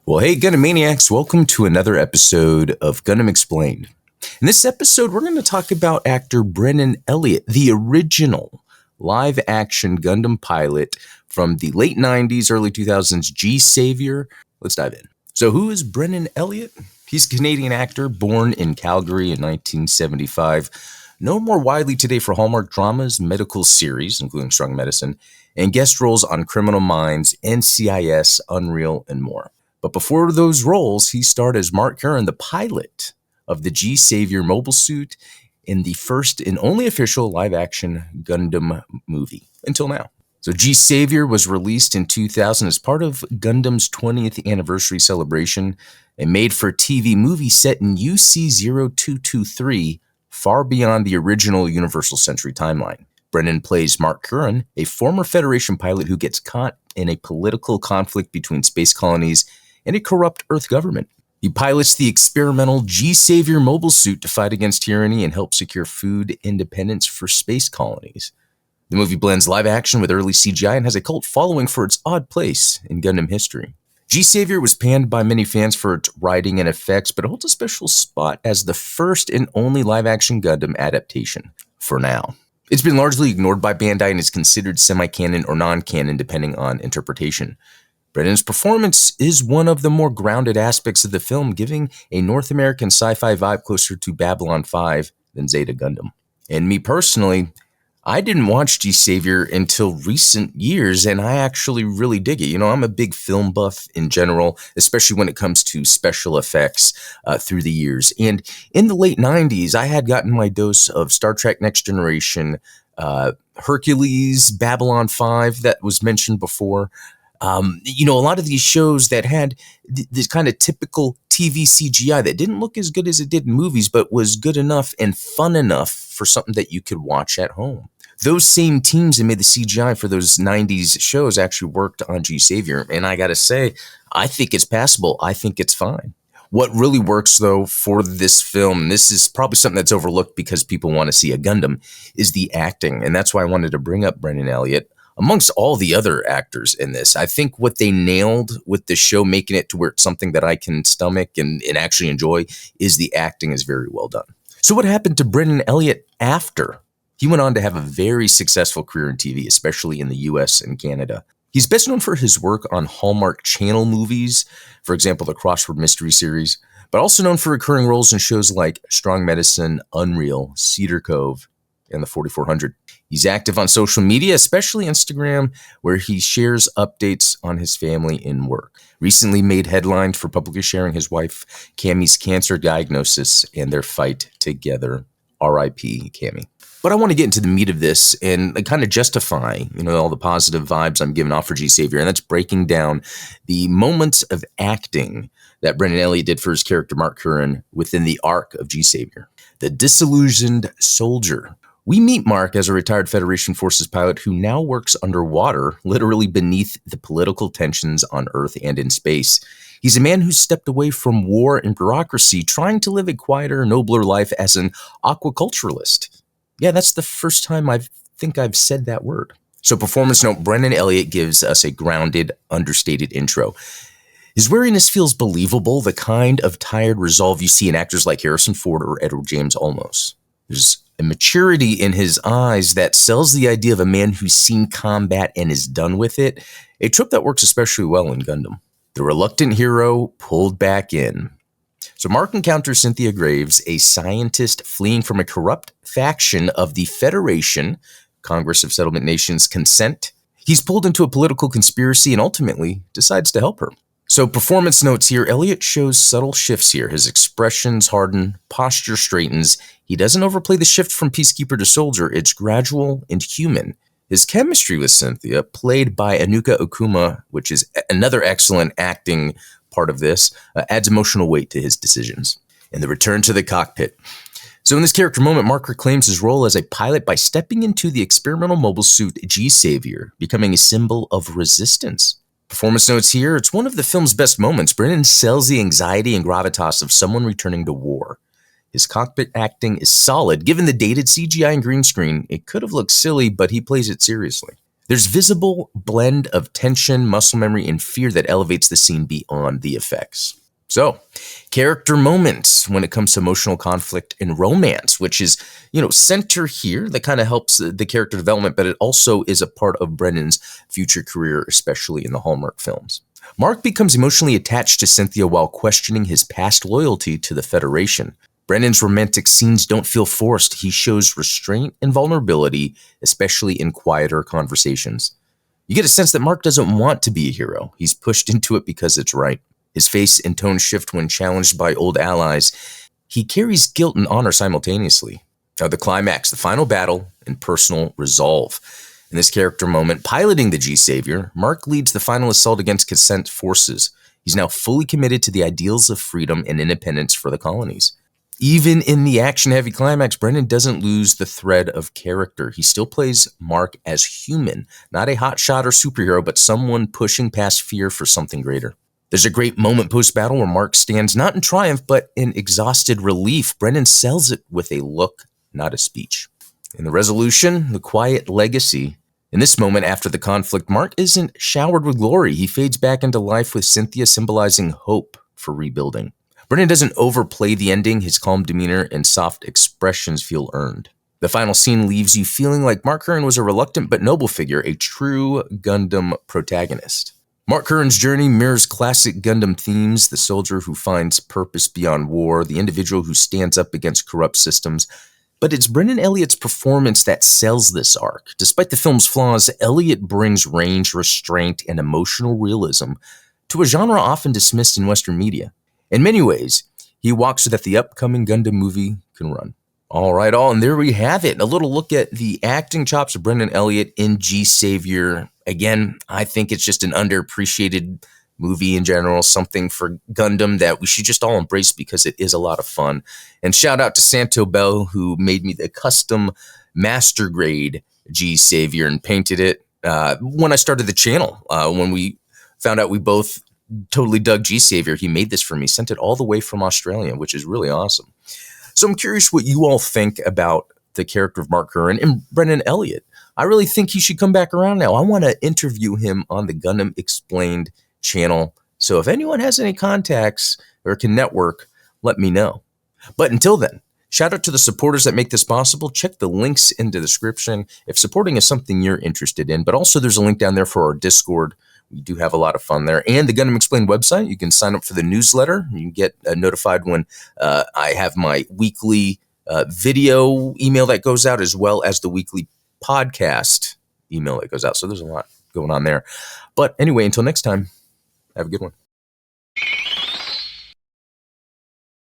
Well, hey, Gundam Maniacs, welcome to another episode of Gundam Explained. In this episode, we're going to talk about actor Brennan Elliot, the original live-action Gundam pilot from the late 90s, early 2000s, G-Saviour. Let's dive in. So who is Brennan Elliot? He's a Canadian actor born in Calgary in 1975, known more widely today for Hallmark dramas, medical series, including Strong Medicine, and guest roles on Criminal Minds, NCIS, Unreal, and more. But before those roles, he starred as Mark Curran, the pilot of the G-Saviour mobile suit in the first and only official live-action Gundam movie until now. So G-Saviour was released in 2000 as part of Gundam's 20th anniversary celebration, a made-for-TV movie set in UC-0223, far beyond the original Universal Century timeline. Brennan plays Mark Curran, a former Federation pilot who gets caught in a political conflict between space colonies and a corrupt Earth government. He pilots the experimental G-Saviour mobile suit to fight against tyranny and help secure food independence for space colonies. The movie blends live action with early CGI and has a cult following for its odd place in Gundam history. G-Saviour was panned by many fans for its writing and effects, but it holds a special spot as the first and only live-action Gundam adaptation, for now. It's been largely ignored by Bandai and is considered semi-canon or non-canon depending on interpretation. Brennan's performance is one of the more grounded aspects of the film, giving a North American sci-fi vibe closer to Babylon 5 than Zeta Gundam. And me personally, I didn't watch G-Saviour until recent years, and I actually really dig it. You know, I'm a big film buff in general, especially when it comes to special effects through the years. And in the late 90s, I had gotten my dose of Star Trek Next Generation, Hercules, Babylon 5 that was mentioned before. A lot of these shows that had this kind of typical TV CGI that didn't look as good as it did in movies, but was good enough and fun enough for something that you could watch at home. Those same teams that made the CGI for those 90s shows actually worked on G-Saviour, and I gotta say, I think it's passable. I think it's fine. What really works, though, for this film, this is probably something that's overlooked because people want to see a Gundam, is the acting, and that's why I wanted to bring up Brennan Elliot. Amongst all the other actors in this, I think what they nailed with the show, making it to where it's something that I can stomach and actually enjoy, is the acting is very well done. So what happened to Brennan Elliot after? He went on to have a very successful career in TV, especially in the US and Canada. He's best known for his work on Hallmark Channel movies, for example, the Crossword Mystery series, but also known for recurring roles in shows like Strong Medicine, Unreal, Cedar Cove, and the 4400. He's active on social media, especially Instagram, where he shares updates on his family and work. Recently made headlines for publicly sharing his wife Cammie's cancer diagnosis and their fight together. R.I.P. Cammie. But I want to get into the meat of this and kind of justify, all the positive vibes I'm giving off for G-Saviour, and that's breaking down the moments of acting that Brennan Elliot did for his character Mark Curran within the arc of G-Saviour. The disillusioned soldier. We meet Mark as a retired Federation Forces pilot who now works underwater, literally beneath the political tensions on Earth and in space. He's a man who stepped away from war and bureaucracy, trying to live a quieter, nobler life as an aquaculturalist. Yeah, that's the first time I think I've said that word. So performance note, Brennan Elliot gives us a grounded, understated intro. His weariness feels believable, the kind of tired resolve you see in actors like Harrison Ford or Edward James Olmos. There's a maturity in his eyes that sells the idea of a man who's seen combat and is done with it, a trope that works especially well in Gundam. The reluctant hero pulled back in. So Mark encounters Cynthia Graves, a scientist fleeing from a corrupt faction of the Federation, Congress of Settlement Nations, consent. He's pulled into a political conspiracy and ultimately decides to help her. So performance notes here, Elliot shows subtle shifts here. His expressions harden, posture straightens. He doesn't overplay the shift from peacekeeper to soldier. It's gradual and human. His chemistry with Cynthia, played by Anuka Okuma, which is another excellent acting part of this, adds emotional weight to his decisions. And the return to the cockpit. So in this character moment, Mark reclaims his role as a pilot by stepping into the experimental mobile suit G-Saviour, becoming a symbol of resistance. Performance notes here, it's one of the film's best moments. Brennan sells the anxiety and gravitas of someone returning to war. His cockpit acting is solid. Given the dated CGI and green screen, it could have looked silly, but he plays it seriously. There's visible blend of tension, muscle memory, and fear that elevates the scene beyond the effects. So, character moments when it comes to emotional conflict and romance, which is, center here that kind of helps the character development, but it also is a part of Brennan's future career, especially in the Hallmark films. Mark becomes emotionally attached to Cynthia while questioning his past loyalty to the Federation. Brennan's romantic scenes don't feel forced. He shows restraint and vulnerability, especially in quieter conversations. You get a sense that Mark doesn't want to be a hero. He's pushed into it because it's right. His face and tone shift when challenged by old allies. He carries guilt and honor simultaneously. Now, the climax, the final battle, and personal resolve. In this character moment, piloting the G-Saviour, Mark leads the final assault against consent forces. He's now fully committed to the ideals of freedom and independence for the colonies. Even in the action-heavy climax, Brennan doesn't lose the thread of character. He still plays Mark as human, not a hotshot or superhero, but someone pushing past fear for something greater. There's a great moment post-battle where Mark stands not in triumph, but in exhausted relief. Brennan sells it with a look, not a speech. In the resolution, the quiet legacy. In this moment after the conflict, Mark isn't showered with glory. He fades back into life with Cynthia symbolizing hope for rebuilding. Brennan doesn't overplay the ending. His calm demeanor and soft expressions feel earned. The final scene leaves you feeling like Mark Curran was a reluctant but noble figure, a true Gundam protagonist. Mark Curran's journey mirrors classic Gundam themes: the soldier who finds purpose beyond war, the individual who stands up against corrupt systems. But it's Brennan Elliott's performance that sells this arc. Despite the film's flaws, Elliot brings range, restraint, and emotional realism to a genre often dismissed in Western media. In many ways, he walks so that the upcoming Gundam movie can run. All right, and there we have it. A little look at the acting chops of Brennan Elliott in G-Saviour. Again, I think it's just an underappreciated movie in general, something for Gundam that we should just all embrace because it is a lot of fun. And shout out to Santo Bell, who made me the custom master grade G-Saviour and painted it when I started the channel. When we found out we both totally dug G-Saviour, he made this for me, sent it all the way from Australia, which is really awesome. So I'm curious what you all think about the character of Mark Curran and Brennan Elliott. I really think he should come back around now. I want to interview him on the Gundam Explained channel. So if anyone has any contacts or can network, let me know. But until then, shout out to the supporters that make this possible. Check the links in the description if supporting is something you're interested in. But also there's a link down there for our Discord. We do have a lot of fun there. And the Gundam Explained website, you can sign up for the newsletter. You can get notified when I have my weekly video email that goes out, as well as the weekly podcast email that goes out. So there's a lot going on there. But anyway, until next time, have a good one.